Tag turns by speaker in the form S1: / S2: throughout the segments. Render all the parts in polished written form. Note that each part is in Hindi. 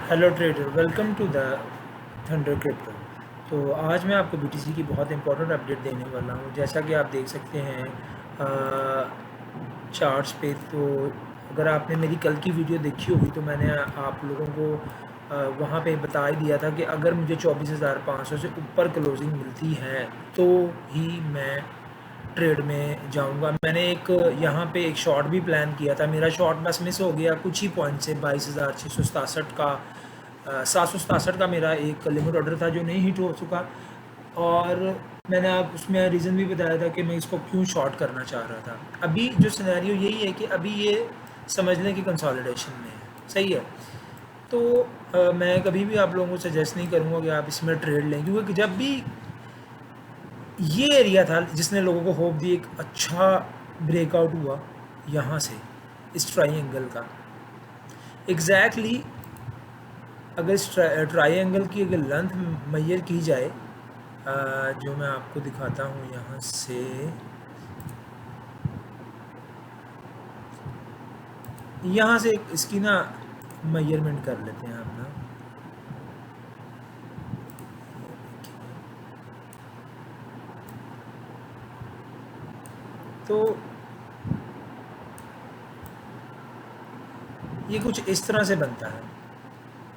S1: Hello trader, welcome to the thunder crypto. तो आज मैं आपको बीटीसी की बहुत इंपॉर्टेंट अपडेट देने वाला हूँ। जैसा कि आप देख सकते हैं चार्ट्स पे, तो अगर आपने मेरी कल की वीडियो देखी होगी तो मैंने आप लोगों को वहाँ पे बता ही दिया था कि अगर मुझे 24,500 से ऊपर क्लोजिंग मिलती है तो ही मैं ट्रेड में जाऊंगा। मैंने एक यहाँ पे एक शॉट भी प्लान किया था, मेरा शॉट बस मिस हो गया कुछ ही पॉइंट से। 22,667 का 767 का मेरा एक लिमिट ऑर्डर था जो नहीं हिट हो चुका। और मैंने आप उसमें रीज़न भी बताया था कि मैं इसको क्यों शॉर्ट करना चाह रहा था। अभी जो सिनेरियो यही है कि अभी ये समझ लें कि कंसोलिडेशन में है, सही है। तो मैं कभी भी आप लोगों को सजेस्ट नहीं करूँगा कि आप इसमें ट्रेड लें, क्योंकि जब भी ये एरिया था जिसने लोगों को होप दी, एक अच्छा ब्रेकआउट हुआ यहाँ से इस ट्राइंगल का एग्जैक्टली। अगर इस ट्राइंगल की अगर लेंथ मेजर की जाए, जो मैं आपको दिखाता हूँ यहाँ से, यहाँ से इसकी ना मेजरमेंट कर लेते हैं अपना। तो ये कुछ इस तरह से बनता है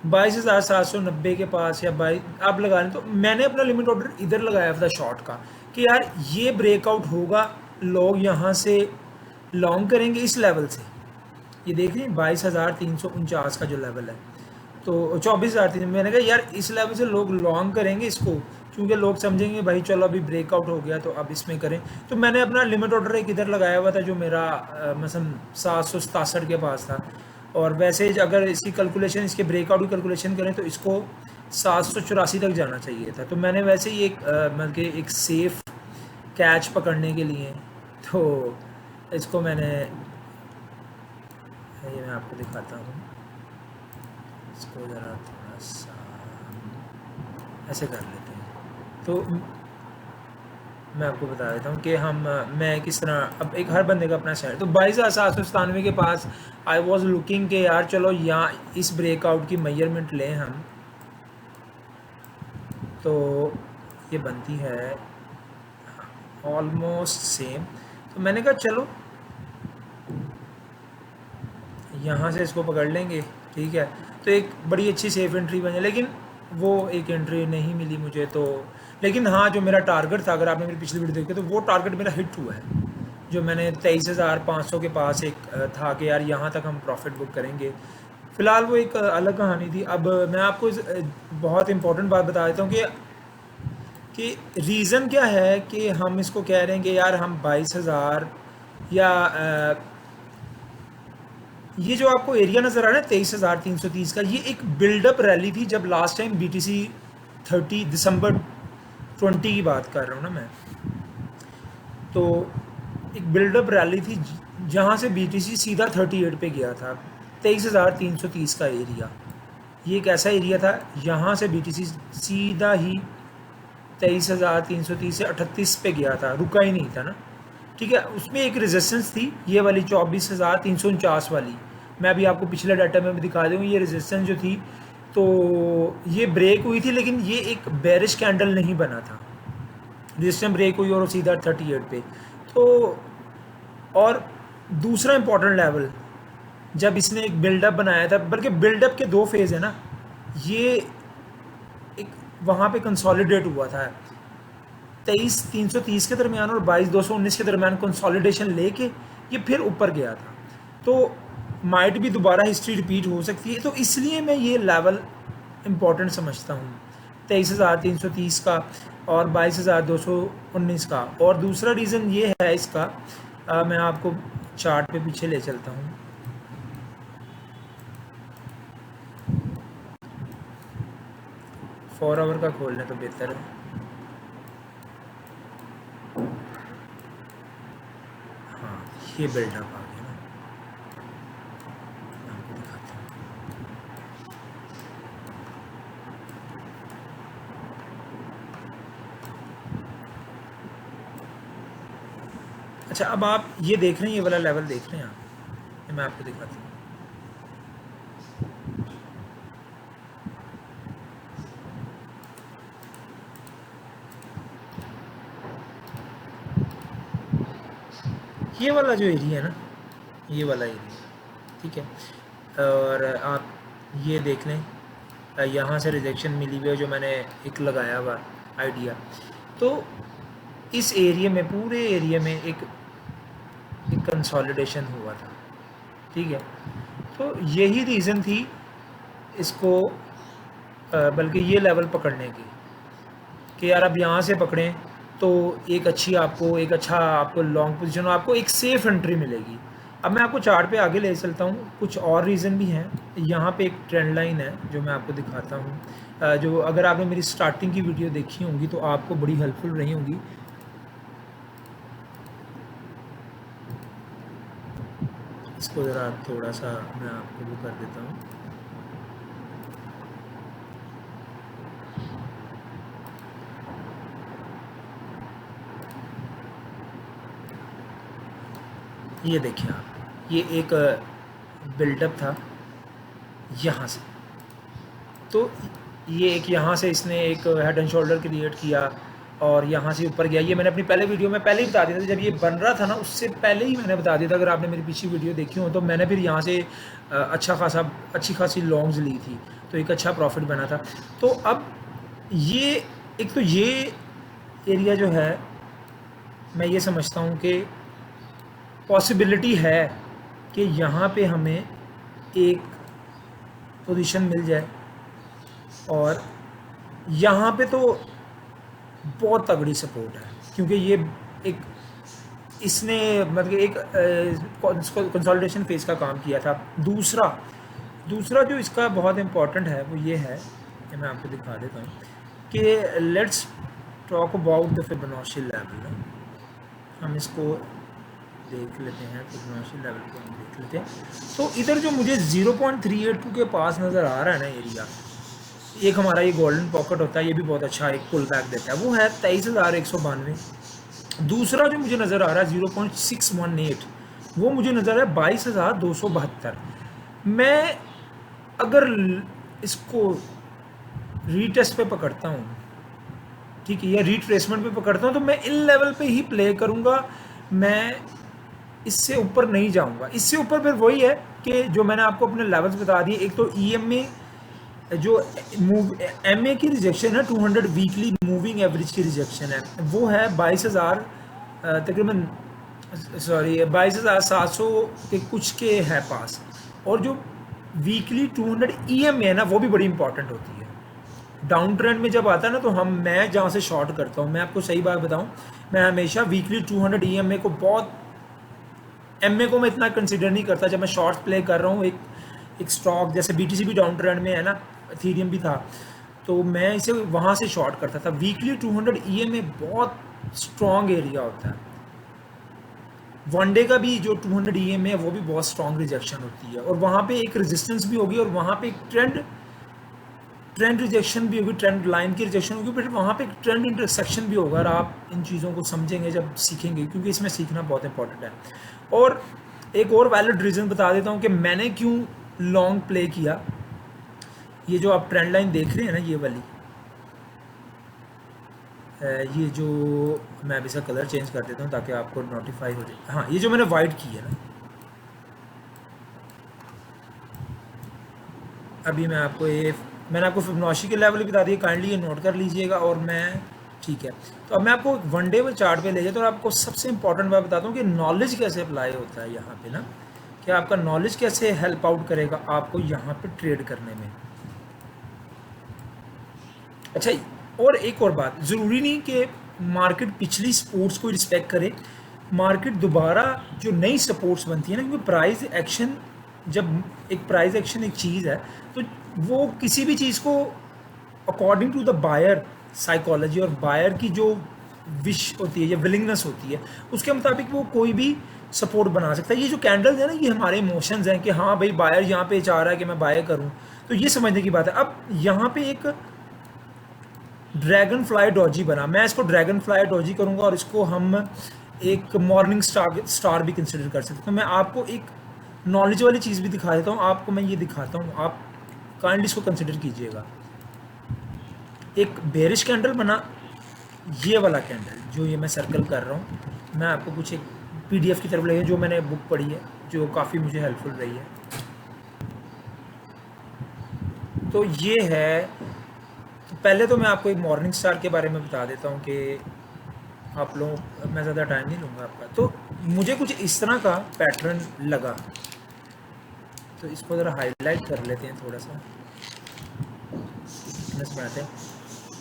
S1: 22,790 के पास, या 22 आप लगा लें। तो मैंने अपना लिमिट ऑर्डर इधर लगाया था शॉर्ट का कि यार ये ब्रेकआउट होगा, लोग यहाँ से लॉन्ग करेंगे इस लेवल से। ये देख रहे हैं 22,349 का जो लेवल है, तो 24,003। मैंने कहा यार इस लेवल से लोग लॉन्ग करेंगे इसको, क्योंकि लोग समझेंगे भाई चलो अभी ब्रेकआउट हो गया तो अब इसमें करें। तो मैंने अपना लिमिट ऑर्डर एक इधर लगाया हुआ था जो मेरा मसलन 767 के पास था। और वैसे अगर इसकी कैलकुलेशन, इसके ब्रेकआउट की कैलकुलेशन करें तो इसको 784 तक जाना चाहिए था। तो मैंने वैसे ही एक मतलब कि एक सेफ कैच पकड़ने के लिए, तो इसको मैंने, ये मैं आपको दिखाता हूँ, इसको ज़रा थोड़ा सा ऐसे कर लेते हैं। तो मैं आपको बता देता हूँ कि मैं किस तरह, अब एक हर बंदे का अपना शेयर। तो 22,797 के पास आई वॉज लुकिंग के यार चलो यहाँ इस ब्रेकआउट की मेजरमेंट लें हम। तो ये बनती है ऑलमोस्ट सेम। तो मैंने कहा चलो यहाँ से इसको पकड़ लेंगे, ठीक है। तो एक बड़ी अच्छी सेफ एंट्री बनी, लेकिन वो एक एंट्री नहीं मिली मुझे। तो लेकिन हाँ, जो मेरा टारगेट था, अगर आपने मेरी पिछली वीडियो देखी तो वो टारगेट मेरा हिट हुआ है, जो मैंने 23,500 के पास एक था कि यार यहाँ तक हम प्रॉफिट बुक करेंगे। फ़िलहाल वो एक अलग कहानी थी। अब मैं आपको बहुत इंपॉर्टेंट बात बता देता हूँ कि रीज़न क्या है कि हम इसको कह रहे हैं कि यार हम 22,000 या ये जो आपको एरिया नज़र आ रहा है 23,330 का, ये एक बिल्डअप रैली थी जब लास्ट टाइम BTC 30 दिसंबर 20 की बात कर रहा हूँ ना मैं। तो एक बिल्डअप रैली थी जहाँ से BTC सीधा 38 पे गया था। 23,330 का एरिया, ये एक ऐसा एरिया था यहाँ से BTC सीधा ही 23,330 से 38 पे गया था, रुका ही नहीं था ना, ठीक है। उसमें एक रेजिस्टेंस थी ये वाली 24,349 वाली। मैं अभी आपको पिछले डाटा में भी दिखा दूँ, ये रेजिस्टेंस जो थी तो ये ब्रेक हुई थी, लेकिन ये एक बेरिश कैंडल नहीं बना था। रेजिस्टेंस ब्रेक हुई और सीधा 38 पे। तो और दूसरा इंपॉर्टेंट लेवल, जब इसने एक बिल्डअप बनाया था, बल्कि बिल्डअप के दो फेज़ है ना, ये एक वहाँ पे कंसोलिडेट हुआ था 23,330 के दरमियान और 22,219 के दरमियान कंसोलिडेशन लेके ये फिर ऊपर गया था। तो माइट भी दोबारा हिस्ट्री रिपीट हो सकती है। तो इसलिए मैं ये लेवल इम्पॉर्टेंट समझता हूँ 23,330 का और 22,219 का। और दूसरा रीज़न ये है इसका, मैं आपको चार्ट पे पीछे ले चलता हूँ। फोर आवर का खोल लें तो बेहतर है। हाँ, ये बिल्डअप आ गया ना, मैं आपको दिखाता हूँ। अच्छा, अब आप ये देख रहे हैं, ये वाला लेवल देख रहे हैं आप, ये मैं आपको दिखाता हूँ। ये वाला जो एरिया है ना, ये वाला एरिया, ठीक है, और आप ये देख लें, यहाँ से रिजेक्शन मिली हुई है जो मैंने एक लगाया हुआ आइडिया। तो इस एरिया में, पूरे एरिया में एक कंसोलिडेशन हुआ था, ठीक है। तो यही रीज़न थी इसको बल्कि ये लेवल पकड़ने की, कि यार अब यहाँ से पकड़ें तो एक अच्छा आपको लॉन्ग पोजीशन, आपको एक सेफ एंट्री मिलेगी। अब मैं आपको चार्ट पे आगे ले चलता हूँ, कुछ और रीज़न भी हैं। यहाँ पे एक ट्रेंड लाइन है जो मैं आपको दिखाता हूँ, जो अगर आपने मेरी स्टार्टिंग की वीडियो देखी होंगी तो आपको बड़ी हेल्पफुल रही होंगी। इसको ज़रा थोड़ा सा मैं आपको वो कर देता हूँ। ये देखिए आप, ये एक बिल्डअप था यहाँ से, तो ये एक यहाँ से इसने एक हेड एंड शोल्डर क्रिएट किया और यहाँ से ऊपर गया। ये मैंने अपनी पहले वीडियो में पहले ही बता दिया था, जब ये बन रहा था ना उससे पहले ही मैंने बता दिया था। अगर आपने मेरी पिछली वीडियो देखी हो तो मैंने फिर यहाँ से अच्छी खासी लॉन्ग्स ली थी, तो एक अच्छा प्रॉफिट बना था। तो अब ये एक तो ये एरिया जो है, मैं ये समझता हूँ कि पॉसिबिलिटी है कि यहाँ पे हमें एक पोजीशन मिल जाए, और यहाँ पे तो बहुत तगड़ी सपोर्ट है, क्योंकि ये एक इसने मतलब एक कंसोलिडेशन फेज का काम किया था। दूसरा जो इसका बहुत इम्पोर्टेंट है वो ये है कि मैं आपको दिखा देता हूँ कि let's talk about the Fibonacci level. हम इसको देख लेते हैं, फिबोनाची लेवल को हम देख लेते हैं। तो इधर जो मुझे 0.382 के पास नज़र आ रहा है ना एरिया, एक हमारा ये गोल्डन पॉकेट होता है, ये भी बहुत अच्छा एक पुल बैक देता है, वो है 23,192। दूसरा जो मुझे नज़र आ रहा है 0.618, वो मुझे नज़र आ रहा है 22,272। मैं अगर इसको रीटेस्ट पे पकड़ता हूँ, ठीक है, या रीट्रेसमेंट पे पकड़ता हूँ, तो मैं इन लेवल पे ही प्ले करूँगा, मैं इससे ऊपर नहीं जाऊँगा। इससे ऊपर फिर वही है कि जो मैंने आपको अपने लेवल्स बता दिए, एक तो EMA जो MA की रिजेक्शन है 200 वीकली मूविंग एवरेज की रिजेक्शन है, वो है 22,000 तकरीबन 22,700 के कुछ के है पास। और जो वीकली 200 EMA है ना, वो भी बड़ी इंपॉर्टेंट होती है। डाउन ट्रेंड में जब आता है ना, तो मैं जहाँ से शॉर्ट करता हूँ, मैं आपको सही बात बताऊँ, मैं हमेशा वीकली 200 EMA को बहुत, MA को मैं इतना कंसिडर नहीं करता जब मैं शॉर्ट्स प्ले कर रहा हूँ। एक स्टॉक जैसे BTC भी डाउन ट्रेंड में है ना, इथेरियम भी था, तो मैं इसे वहाँ से शॉर्ट करता था। वीकली 200 EMA बहुत स्ट्रॉन्ग एरिया होता है। वन डे का भी जो 200 EMA है वो भी बहुत स्ट्रॉन्ग रिजेक्शन होती है, और वहाँ पे एक रेजिस्टेंस भी होगी, और वहाँ पे एक ट्रेंड रिजेक्शन भी होगी, ट्रेंड लाइन की रिजेक्शन होगी, फिर वहाँ पे एक ट्रेंड इंटरसेक्शन भी होगा। और आप इन चीज़ों को समझेंगे जब सीखेंगे, क्योंकि इसमें सीखना बहुत इंपॉर्टेंट है। और एक और वैलिड रीज़न बता देता हूँ कि मैंने क्यों लॉन्ग प्ले किया। ये जो आप ट्रेंड लाइन देख रहे हैं ना, ये वाली, ये जो मैं अभी इसका कलर चेंज कर देता हूँ ताकि आपको नोटिफाई हो जाए। हाँ, ये जो मैंने वाइट की है ना, अभी मैंने आपको फिबोनाची के लेवल बता दिए, काइंडली ये नोट कर लीजिएगा। और मैं ठीक है, तो अब मैं आपको वन डे चार्ट पे ले जाता हूँ, और आपको सबसे इंपॉर्टेंट बात बताता हूँ कि नॉलेज कैसे अप्लाई होता है यहाँ पे ना, कि आपका नॉलेज कैसे हेल्प आउट करेगा आपको यहाँ पे ट्रेड करने में। अच्छा, और एक और बात, ज़रूरी नहीं कि मार्केट पिछली सपोर्ट्स को रिस्पेक्ट करे। मार्केट दोबारा जो नई सपोर्ट्स बनती है ना, क्योंकि प्राइस एक्शन, जब एक प्राइस एक्शन एक चीज़ है, तो वो किसी भी चीज़ को according to the buyer psychology और बायर की जो विश होती है या विलिंगनेस होती है, उसके मुताबिक वो कोई भी सपोर्ट बना सकता है। ये जो कैंडल्स है ना, ये हमारे इमोशंस हैं कि हाँ भाई बायर यहाँ पे चाह रहा है कि मैं बाय करूँ, तो ये समझने की बात है। अब यहाँ पे एक ड्रैगन फ्लाई डॉजी बना, मैं इसको ड्रैगन फ्लाई डॉजी करूँगा, और इसको हम एक मॉर्निंग स्टार भी कंसिडर कर सकते हैं। तो मैं आपको एक नॉलेज वाली चीज़ भी दिखा देता हूँ आपको, मैं ये दिखाता हूँ, आप काइंडली इसको कंसिडर कीजिएगा। एक बेरिश कैंडल बना, ये वाला कैंडल जो ये मैं सर्कल कर रहा हूँ, मैं आपको कुछ एक PDF की तरफ ले गए, जो मैंने बुक पढ़ी है, जो काफ़ी मुझे हेल्पफुल रही है। तो ये है। तो पहले तो मैं आपको एक मॉर्निंग स्टार के बारे में बता देता हूँ कि आप लोग, मैं ज़्यादा टाइम नहीं लूँगा आपका। तो मुझे कुछ इस तरह का पैटर्न लगा, तो इसको ज़रा हाईलाइट कर लेते हैं थोड़ा सा, बनाते हैं।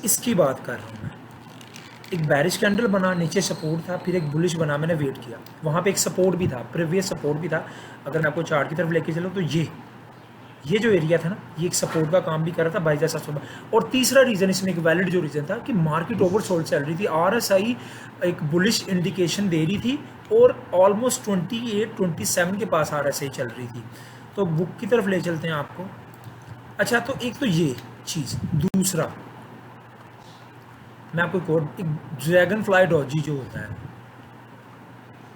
S1: इसकी बात कर रहा हूँ मैं। एक बैरिश कैंडल बना, नीचे सपोर्ट था, फिर एक बुलिश बना, मैंने वेट किया, वहाँ पे एक सपोर्ट भी था, प्रीवियस सपोर्ट भी था। अगर मैं आपको चार्ट की तरफ लेके चलूँ तो ये जो एरिया था ना, ये एक सपोर्ट का काम भी कर रहा था 22,700। और तीसरा रीज़न इसमें एक वैलिड जो रीज़न था कि मार्केट ओवरसोल्ड चल रही थी, RSI एक बुलिश इंडिकेशन दे रही थी और ऑलमोस्ट 28-27 के पास RSI चल रही थी। तो बुक की तरफ ले चलते हैं आपको। अच्छा, तो एक तो ये चीज़, दूसरा मैं आपको एक ड्रैगन फ्लाई डॉजी जो होता है,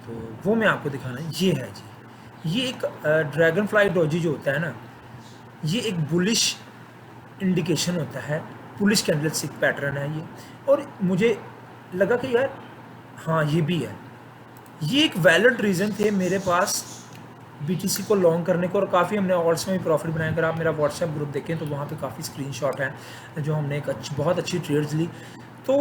S1: तो वो मैं आपको दिखाना है। ये है जी, ये एक ड्रैगन फ्लाई डॉजी जो होता है ना, ये एक बुलिश इंडिकेशन होता है, बुलिश कैंडलस्टिक पैटर्न है ये। और मुझे लगा कि यार हाँ ये भी है, ये एक वैलिड रीज़न थे मेरे पास BTC को लॉन्ग करने को। और काफ़ी हमने ऑल्ट्स में भी प्रॉफिट बनाया। अगर आप मेरा व्हाट्सएप ग्रुप देखें तो वहाँ पे काफ़ी स्क्रीनशॉट हैं जो हमने एक बहुत अच्छी ट्रेड्स ली। तो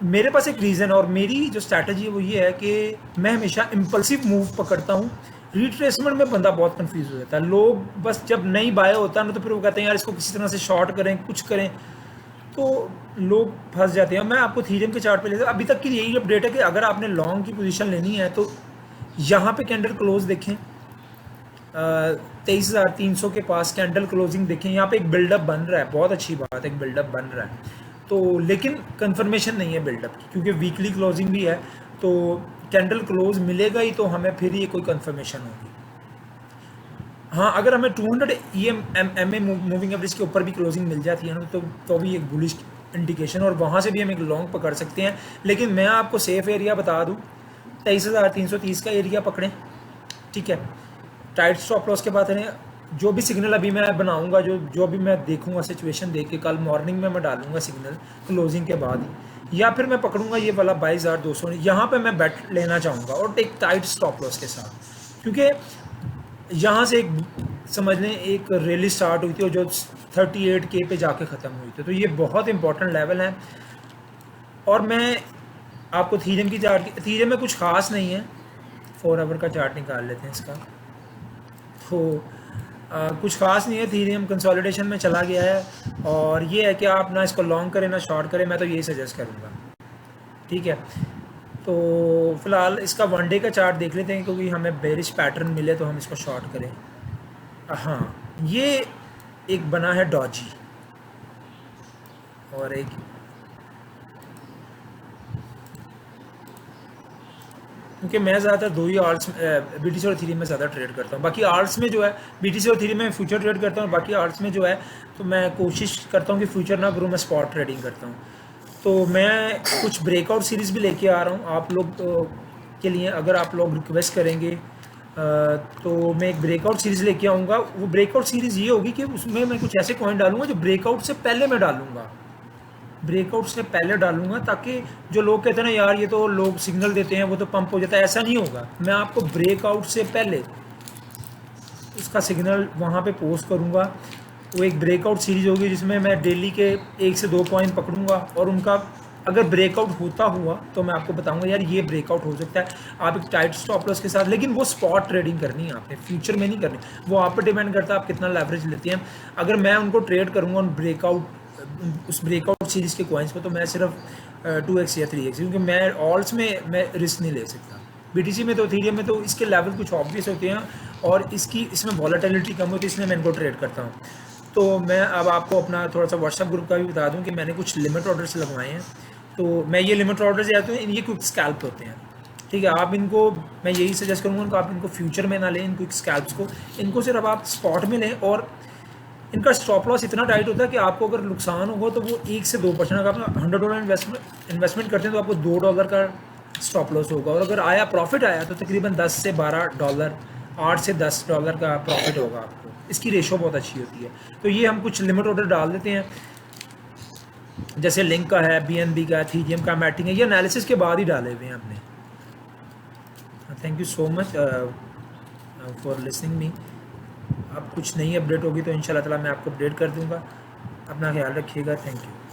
S1: मेरे पास एक रीज़न, और मेरी जो स्ट्रैटेजी है वो ये है कि मैं हमेशा इम्पल्सिव मूव पकड़ता हूँ। रिट्रेसमेंट में बंदा बहुत कंफ्यूज हो जाता है, लोग बस जब नहीं बाय होता है ना तो फिर वो कहते हैं यार इसको किसी तरह से शॉर्ट करें, कुछ करें, तो लोग फंस जाते हैं। मैं आपको थीरियम के चार्ट पे लेता हूँ, अभी तक की यही अपडेट है कि अगर आपने लॉन्ग की पोजीशन लेनी है तो यहाँ पे कैंडल क्लोज देखें, 23,300 के पास कैंडल क्लोजिंग देखें, यहाँ पे एक बिल्डअप बन रहा है, बहुत अच्छी बात है, एक बिल्डअप बन रहा है। तो लेकिन कंफर्मेशन नहीं है बिल्डअप की, क्योंकि वीकली क्लोजिंग भी है, तो कैंडल क्लोज मिलेगा ही तो हमें फिर ये कोई कंफर्मेशन होगी। हाँ, अगर हमें 200 EMA मूविंग एवरेज के ऊपर भी क्लोजिंग मिल जाती है ना तो भी एक बुलिश इंडिकेशन, और वहाँ से भी हम एक लॉन्ग पकड़ सकते हैं। लेकिन मैं आपको सेफ एरिया बता दूँ, 23,330 का एरिया पकड़ें, ठीक है। टाइट स्टॉप लॉस के बाद है, जो भी सिग्नल अभी मैं बनाऊंगा, जो भी मैं देखूंगा सिचुएशन देख के, कल मॉर्निंग में मैं डालूंगा सिग्नल क्लोजिंग के बाद ही, या फिर मैं पकड़ूंगा ये वाला 22,200, यहाँ पे मैं बेट लेना चाहूँगा और एक टाइट स्टॉप लॉस के साथ। क्योंकि यहाँ से एक समझ लें एक रैली स्टार्ट हुई थी और जो 38K पे जाके ख़त्म हुई थी, तो ये बहुत इंपॉर्टेंट लेवल है। और मैं आपको थीरियम की चार्ट, थीरियम में कुछ खास नहीं है, 4 आवर का चार्ट निकाल लेते हैं इसका। तो कुछ खास नहीं है, थीरियम कंसोलिडेशन में चला गया है, और ये है कि आप ना इसको लॉन्ग करें ना शॉर्ट करें, मैं तो यही सजेस्ट करूँगा, ठीक है। तो फिलहाल इसका 1 डे का चार्ट देख लेते हैं, क्योंकि हमें बेरिश पैटर्न मिले तो हम इसको शॉर्ट करें। हाँ, ये एक बना है डॉजी, और एक क्योंकि मैं ज़्यादातर दो ही आर्ट्स, BTC और थीरियम में ज़्यादा ट्रेड करता हूँ। बाकी आर्ट्स में जो है BTC और थीरियम में फ्यूचर ट्रेड करता हूँ, बाकी आर्ट्स में जो है तो मैं कोशिश करता हूँ कि फ्यूचर ना करूँ, मैं स्पॉट ट्रेडिंग करता हूँ। तो मैं कुछ ब्रेकआउट सीरीज़ भी लेके आ रहा हूँ आप लोग के लिए, अगर आप लोग रिक्वेस्ट करेंगे तो मैं एक ब्रेकआउट सीरीज़ लेके आऊँगा। वो ब्रेकआउट सीरीज़ ये होगी कि उसमें मैं कुछ ऐसे कॉइन डालूंगा जो ब्रेकआउट से पहले मैं डालूंगा, ब्रेकआउट से पहले डालूंगा, ताकि जो लोग कहते हैं ना यार ये तो लोग सिग्नल देते हैं वो तो पंप हो जाता है, ऐसा नहीं होगा। मैं आपको ब्रेकआउट से पहले उसका सिग्नल वहाँ पे पोस्ट करूँगा। वो एक ब्रेकआउट सीरीज होगी जिसमें मैं डेली के 1 से 2 कॉइन पकड़ूंगा, और उनका अगर ब्रेकआउट होता हुआ तो मैं आपको बताऊंगा यार ये ब्रेकआउट हो सकता है, आप एक टाइट स्टॉप लॉस के साथ। लेकिन वो स्पॉट ट्रेडिंग करनी है आपने, फ्यूचर में नहीं करनी, वो आप पर डिपेंड करता है आप कितना लेवरेज लेते हैं। अगर मैं उनको ट्रेड करूँगा उन उस ब्रेकआउट सीरीज़ के कॉइन्स को, तो मैं सिर्फ 2x या 3x, क्योंकि मैं ऑल्ट्स में मैं रिस्क नहीं ले सकता। BTC में तो थीरियम में तो इसके लेवल कुछ ऑब्वियस होते हैं, और इसमें वॉलेटिलिटी कम होती है, इसलिए मैं इनको ट्रेड करता हूँ। तो मैं अब आपको अपना थोड़ा सा व्हाट्सएप ग्रुप का भी बता दूं कि मैंने कुछ लिमिट ऑर्डर्स लगवाए हैं। तो मैं ये लिमिट ऑर्डर्स या तो ये क्विक स्कैल्प होते हैं, ठीक है। आप इनको, मैं यही सजेस्ट करूँगा कि आप इनको फ्यूचर में ना लें, इन क्विक स्कैल्प्स को, इनको सिर्फ आप स्पॉट में लें। और इनका स्टॉप लॉस इतना टाइट होता है कि आपको अगर नुकसान होगा तो वो 1 से 2%, अगर आप $100 इन्वेस्टमेंट करते हैं तो आपको $2 का स्टॉप लॉस होगा, और अगर आया प्रॉफिट आया तो तकरीबन $10 से $12, $8 से $10 का प्रॉफिट होगा आपको। इसकी रेशो बहुत अच्छी होती है। तो ये हम कुछ लिमिट ऑर्डर डाल देते हैं, जैसे लिंक का है, BNB का है, थीरियम का, मैटिंग है, ये एनालिसिस के बाद ही डाले हुए हैं हमने। Thank you so much for listening me. अब कुछ नई अपडेट होगी तो इंशाल्लाह ताला मैं आपको अपडेट कर दूंगा। अपना ख्याल रखिएगा। Thank you.